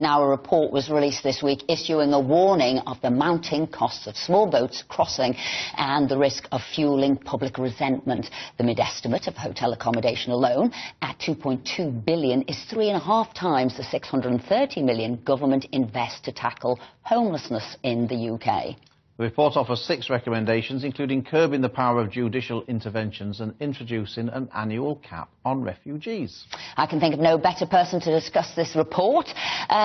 Now, a report was released this week issuing a warning of the mounting costs of small boats crossing and the risk of fuelling public resentment. The mid-estimate of hotel accommodation alone at £2.2 billion is 3.5 times the £630 million government invests to tackle homelessness in the UK. The report offers 6 recommendations, including curbing the power of judicial interventions and introducing an annual cap on refugees. I can think of no better person to discuss this report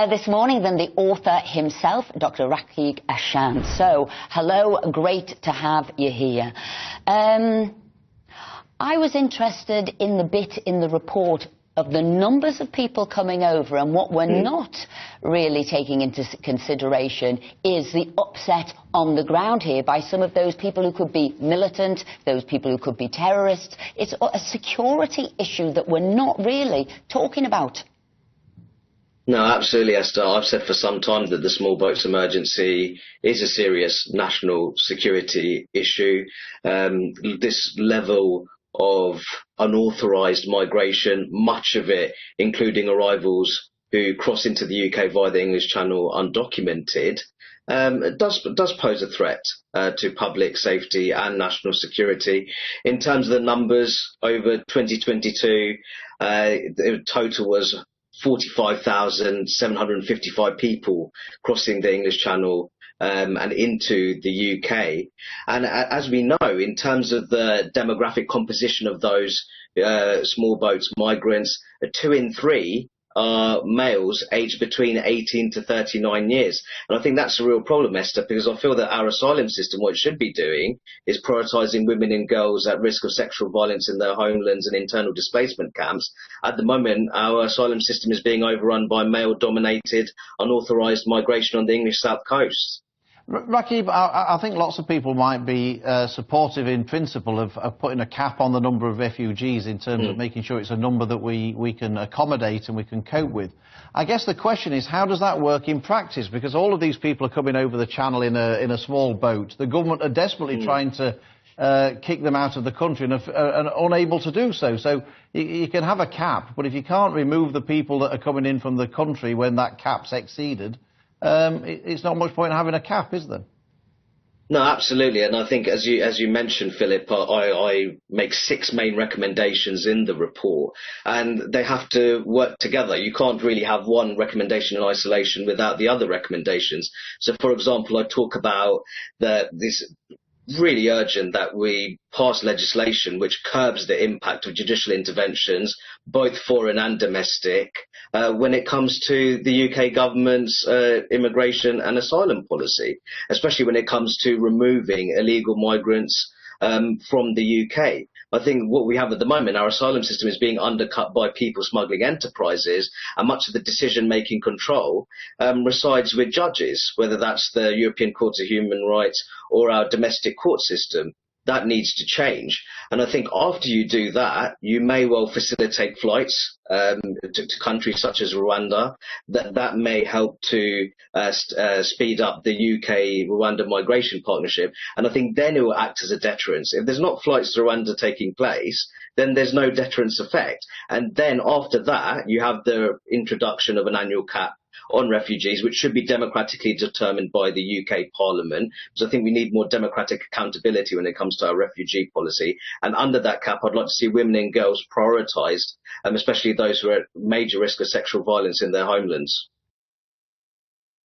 this morning than the author himself, Dr Rakib Ehsan. So, hello, great to have you here. I was interested in the bit in the report of the numbers of people coming over, and what we're not really taking into consideration is the upset on the ground here by some of those people who could be militant, those people who could be terrorists. It's a security issue that we're not really talking about. No, absolutely, Esther. I've said for some time that the small boats emergency is a serious national security issue. This level of unauthorised migration, much of it including arrivals who cross into the UK via the English Channel undocumented, does pose a threat to public safety and national security. In terms of the numbers, over 2022, the total was 45,755 people crossing the English Channel and into the UK. And as we know, in terms of the demographic composition of those small boats migrants, 2 in 3 are males aged between 18 to 39 years. And I think that's a real problem, Esther, because I feel that our asylum system, what it should be doing, is prioritising women and girls at risk of sexual violence in their homelands and internal displacement camps. At the moment, our asylum system is being overrun by male-dominated, unauthorised migration on the English south coast. Rakib, I think lots of people might be supportive in principle of putting a cap on the number of refugees in terms of making sure it's a number that we can accommodate and we can cope with. I guess the question is, how does that work in practice? Because all of these people are coming over the channel in a small boat. The government are desperately trying to kick them out of the country and unable to do so. So you can have a cap, but if you can't remove the people that are coming in from the country when that cap's exceeded, it's not much point in having a cap, is there? No, absolutely. And I think, as you mentioned, Philip, I make 6 main recommendations in the report, and they have to work together. You can't really have one recommendation in isolation without the other recommendations. So, for example, I talk about this really urgent that we pass legislation which curbs the impact of judicial interventions, both foreign and domestic, when it comes to the UK government's immigration and asylum policy, especially when it comes to removing illegal migrants from the UK. I think what we have at the moment, our asylum system is being undercut by people smuggling enterprises, and much of the decision-making control resides with judges, whether that's the European Court of Human Rights or our domestic court system. That needs to change. And I think after you do that, you may well facilitate flights to countries such as Rwanda. That may help to speed up the UK-Rwanda migration partnership. And I think then it will act as a deterrent. If there's not flights to Rwanda taking place, then there's no deterrence effect. And then after that, you have the introduction of an annual cap on refugees, which should be democratically determined by the UK Parliament, because I think we need more democratic accountability when it comes to our refugee policy. And under that cap, I'd like to see women and girls prioritised, especially those who are at major risk of sexual violence in their homelands.